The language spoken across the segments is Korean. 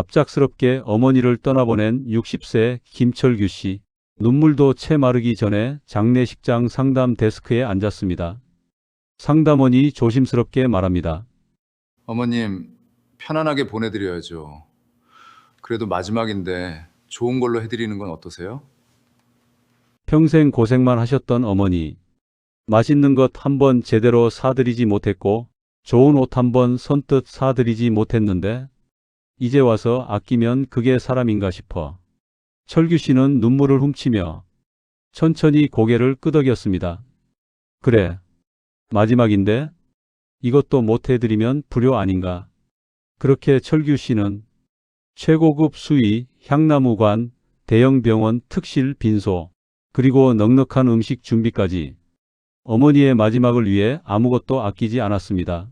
갑작스럽게 어머니를 떠나보낸 60세 김철규 씨. 눈물도 채 마르기 전에 장례식장 상담 데스크에 앉았습니다. 상담원이 조심스럽게 말합니다. 어머님, 편안하게 보내드려야죠. 그래도 마지막인데 좋은 걸로 해드리는 건 어떠세요? 평생 고생만 하셨던 어머니. 맛있는 것 한 번 제대로 사드리지 못했고 좋은 옷 한 번 선뜻 사드리지 못했는데 이제 와서 아끼면 그게 사람인가 싶어. 철규 씨는 눈물을 훔치며 천천히 고개를 끄덕였습니다. 그래, 마지막인데 이것도 못해드리면 불효 아닌가. 그렇게 철규 씨는 최고급 수의, 향나무관, 대형 병원 특실 빈소, 그리고 넉넉한 음식 준비까지 어머니의 마지막을 위해 아무것도 아끼지 않았습니다.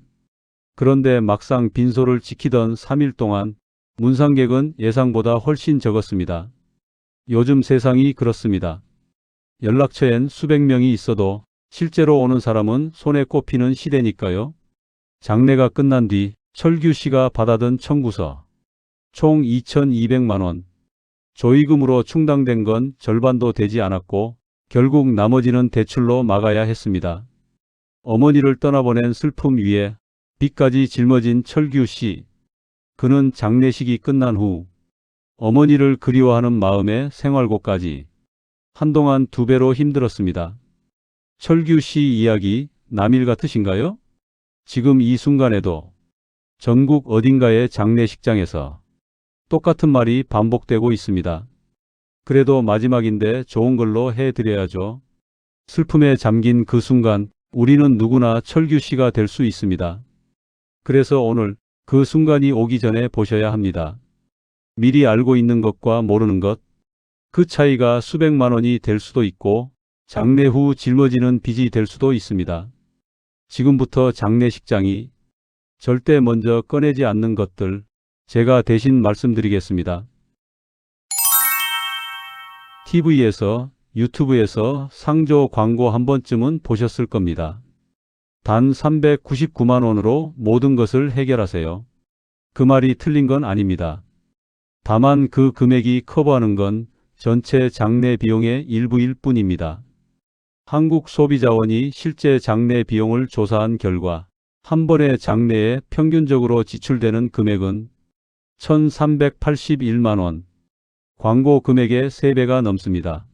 그런데 막상 빈소를 지키던 3일 동안 문상객은 예상보다 훨씬 적었습니다. 요즘 세상이 그렇습니다. 연락처엔 수백 명이 있어도 실제로 오는 사람은 손에 꼽히는 시대니까요. 장례가 끝난 뒤 철규 씨가 받아든 청구서 총 2,200만 원. 조의금으로 충당된 건 절반도 되지 않았고 결국 나머지는 대출로 막아야 했습니다. 어머니를 떠나보낸 슬픔 위에 빚까지 짊어진 철규 씨. 그는 장례식이 끝난 후 어머니를 그리워하는 마음에 생활고까지 한동안 2배로 힘들었습니다. 철규 씨 이야기 남일 같으신가요? 지금 이 순간에도 전국 어딘가의 장례식장에서 똑같은 말이 반복되고 있습니다. 그래도 마지막인데 좋은 걸로 해드려야죠. 슬픔에 잠긴 그 순간 우리는 누구나 철규 씨가 될 수 있습니다. 그래서 오늘 그 순간이 오기 전에 보셔야 합니다. 미리 알고 있는 것과 모르는 것, 그 차이가 수백만 원이 될 수도 있고 장례 후 짊어지는 빚이 될 수도 있습니다. 지금부터 장례식장이 절대 먼저 꺼내지 않는 것들 제가 대신 말씀드리겠습니다. TV에서, 유튜브에서 상조 광고 한 번쯤은 보셨을 겁니다. 단 399만 원으로 모든 것을 해결하세요. 그 말이 틀린 건 아닙니다. 다만 그 금액이 커버하는 건 전체 장례 비용의 일부일 뿐입니다. 한국소비자원이 실제 장례 비용을 조사한 결과 한 번의 장례에 평균적으로 지출되는 금액은 1,381만 원. 광고 금액의 3배가 넘습니다.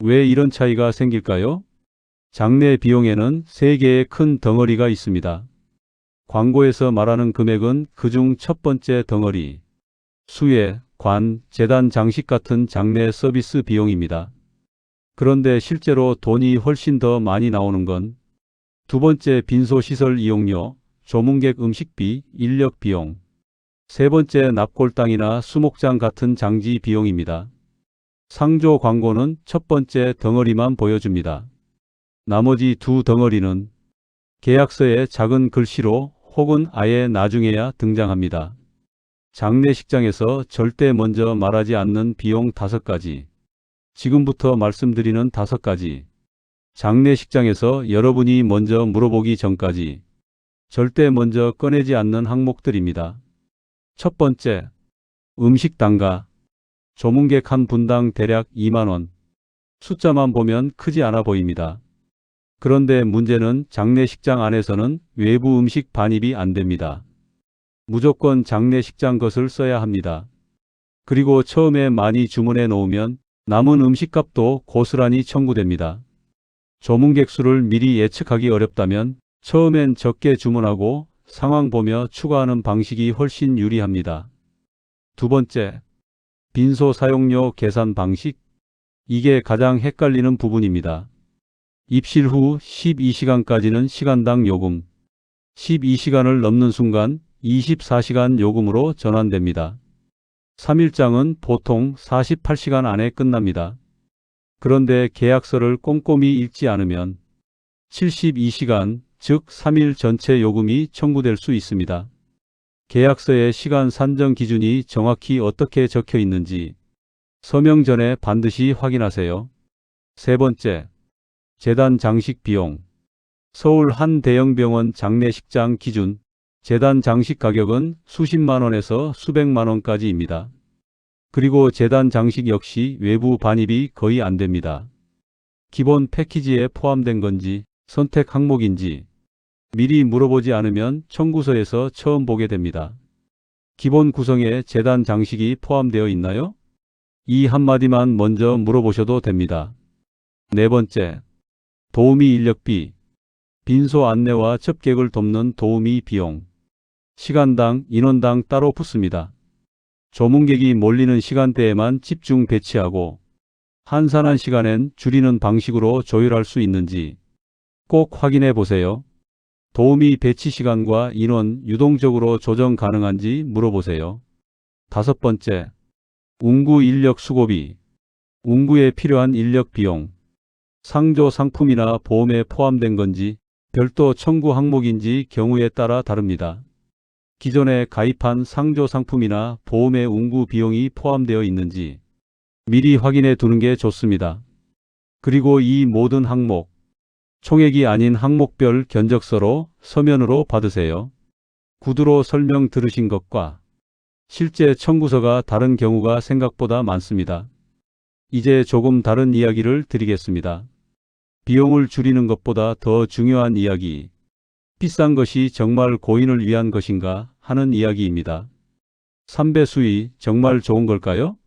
왜 이런 차이가 생길까요? 장례 비용에는 3개의 큰 덩어리가 있습니다. 광고에서 말하는 금액은 그중 첫 번째 덩어리, 수회, 관, 재단 장식 같은 장례 서비스 비용입니다. 그런데 실제로 돈이 훨씬 더 많이 나오는 건 두 번째 빈소 시설 이용료, 조문객 음식비, 인력 비용, 세 번째 납골당이나 수목장 같은 장지 비용입니다. 상조 광고는 첫 번째 덩어리만 보여줍니다. 나머지 두 덩어리는 계약서에 작은 글씨로 혹은 아예 나중에야 등장합니다. 장례식장에서 절대 먼저 말하지 않는 비용 5가지. 지금부터 말씀드리는 5가지. 장례식장에서 여러분이 먼저 물어보기 전까지 절대 먼저 꺼내지 않는 항목들입니다. 첫 번째, 음식 단가. 조문객 한 분당 대략 2만 원. 숫자만 보면 크지 않아 보입니다. 그런데 문제는 장례식장 안에서는 외부 음식 반입이 안 됩니다. 무조건 장례식장 것을 써야 합니다. 그리고 처음에 많이 주문해 놓으면 남은 음식값도 고스란히 청구됩니다. 조문객 수를 미리 예측하기 어렵다면 처음엔 적게 주문하고 상황 보며 추가하는 방식이 훨씬 유리합니다. 두 번째, 빈소 사용료 계산 방식. 이게 가장 헷갈리는 부분입니다. 입실 후 12시간까지는 시간당 요금, 12시간을 넘는 순간 24시간 요금으로 전환됩니다. 3일장은 보통 48시간 안에 끝납니다. 그런데 계약서를 꼼꼼히 읽지 않으면 72시간, 즉 3일 전체 요금이 청구될 수 있습니다. 계약서의 시간 산정 기준이 정확히 어떻게 적혀 있는지 서명 전에 반드시 확인하세요. 세 번째, 재단 장식 비용. 서울 한 대형 병원 장례식장 기준 재단 장식 가격은 수십만 원에서 수백만 원까지입니다. 그리고 재단 장식 역시 외부 반입이 거의 안 됩니다. 기본 패키지에 포함된 건지 선택 항목인지 미리 물어보지 않으면 청구서에서 처음 보게 됩니다. 기본 구성에 재단 장식이 포함되어 있나요? 이 한마디만 먼저 물어보셔도 됩니다. 네 번째, 도우미 인력비, 빈소 안내와 접객을 돕는 도우미 비용. 시간당, 인원당 따로 붙습니다. 조문객이 몰리는 시간대에만 집중 배치하고 한산한 시간엔 줄이는 방식으로 조율할 수 있는지 꼭 확인해 보세요. 도우미 배치 시간과 인원 유동적으로 조정 가능한지 물어보세요. 다섯 번째, 운구 인력 수고비, 운구에 필요한 인력 비용, 상조 상품이나 보험에 포함된 건지 별도 청구 항목인지 경우에 따라 다릅니다. 기존에 가입한 상조 상품이나 보험의 운구 비용이 포함되어 있는지 미리 확인해 두는 게 좋습니다. 그리고 이 모든 항목, 총액이 아닌 항목별 견적서로 서면으로 받으세요. 구두로 설명 들으신 것과 실제 청구서가 다른 경우가 생각보다 많습니다. 이제 조금 다른 이야기를 드리겠습니다. 비용을 줄이는 것보다 더 중요한 이야기, 비싼 것이 정말 고인을 위한 것인가 하는 이야기입니다. 3배 수위 정말 좋은 걸까요?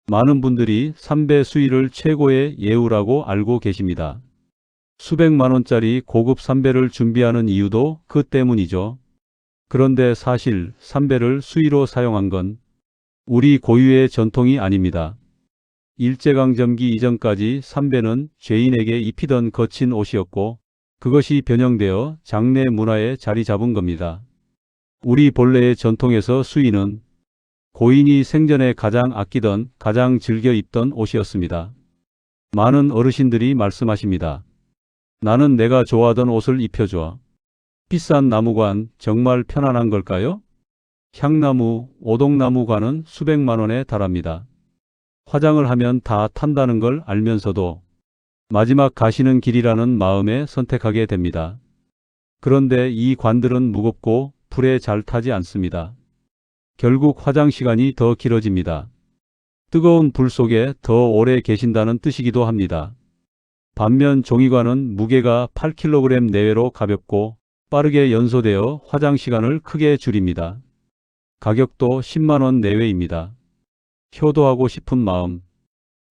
많은 분들이 3배 수위를 최고의 예우라고 알고 계십니다. 수백만 원짜리 고급 3배를 준비하는 이유도 그 때문이죠. 그런데 사실 3배를 수위로 사용한 건 우리 고유의 전통이 아닙니다. 일제강점기 이전까지 3배는 죄인에게 입히던 거친 옷이었고 그것이 변형되어 장례 문화에 자리 잡은 겁니다. 우리 본래의 전통에서 수의는 고인이 생전에 가장 아끼던 가장 즐겨 입던 옷이었습니다. 많은 어르신들이 말씀하십니다. 나는 내가 좋아하던 옷을 입혀줘. 비싼 나무관 정말 편안한 걸까요? 향나무, 오동나무관은 수백만 원에 달합니다. 화장을 하면 다 탄다는 걸 알면서도 마지막 가시는 길이라는 마음에 선택하게 됩니다. 그런데 이 관들은 무겁고 불에 잘 타지 않습니다. 결국 화장 시간이 더 길어집니다. 뜨거운 불 속에 더 오래 계신다는 뜻이기도 합니다. 반면 종이관은 무게가 8kg 내외로 가볍고 빠르게 연소되어 화장 시간을 크게 줄입니다. 가격도 10만 원 내외입니다. 효도하고 싶은 마음,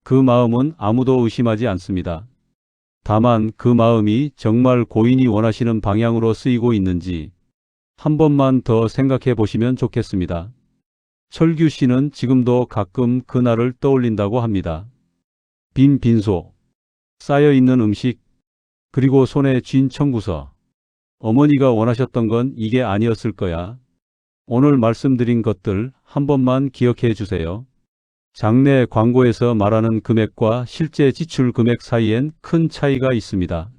그 마음은 아무도 의심하지 않습니다. 다만 그 마음이 정말 고인이 원하시는 방향으로 쓰이고 있는지 한 번만 더 생각해 보시면 좋겠습니다. 철규 씨는 지금도 가끔 그날을 떠올린다고 합니다. 빈 빈소, 쌓여있는 음식, 그리고 손에 쥔 청구서. 어머니가 원하셨던 건 이게 아니었을 거야. 오늘 말씀드린 것들 한 번만 기억해 주세요. 장내 광고에서 말하는 금액과 실제 지출 금액 사이엔 큰 차이가 있습니다.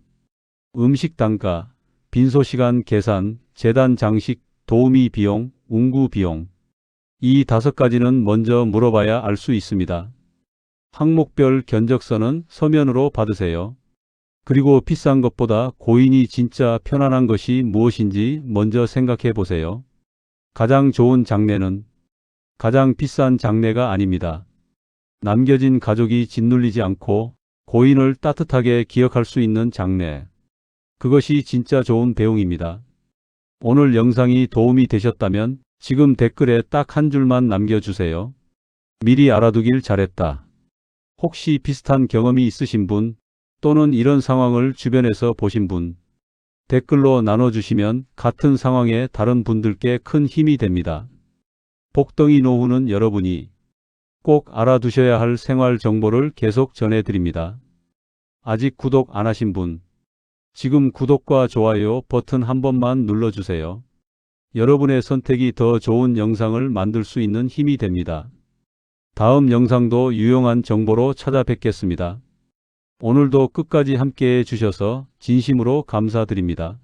음식 단가, 빈소 시간 계산, 재단 장식, 도우미 비용, 운구 비용. 이 5가지는 먼저 물어봐야 알 수 있습니다. 항목별 견적서는 서면으로 받으세요. 그리고 비싼 것보다 고인이 진짜 편안한 것이 무엇인지 먼저 생각해 보세요. 가장 좋은 장례는 가장 비싼 장례가 아닙니다. 남겨진 가족이 짓눌리지 않고 고인을 따뜻하게 기억할 수 있는 장례. 그것이 진짜 좋은 배웅입니다. 오늘 영상이 도움이 되셨다면 지금 댓글에 딱 한 줄만 남겨주세요. 미리 알아두길 잘했다. 혹시 비슷한 경험이 있으신 분 또는 이런 상황을 주변에서 보신 분 댓글로 나눠주시면 같은 상황의 다른 분들께 큰 힘이 됩니다. 복덩이 노후는 여러분이 꼭 알아두셔야 할 생활 정보를 계속 전해드립니다. 아직 구독 안 하신 분 지금 구독과 좋아요 버튼 한 번만 눌러주세요. 여러분의 선택이 더 좋은 영상을 만들 수 있는 힘이 됩니다. 다음 영상도 유용한 정보로 찾아뵙겠습니다. 오늘도 끝까지 함께해 주셔서 진심으로 감사드립니다.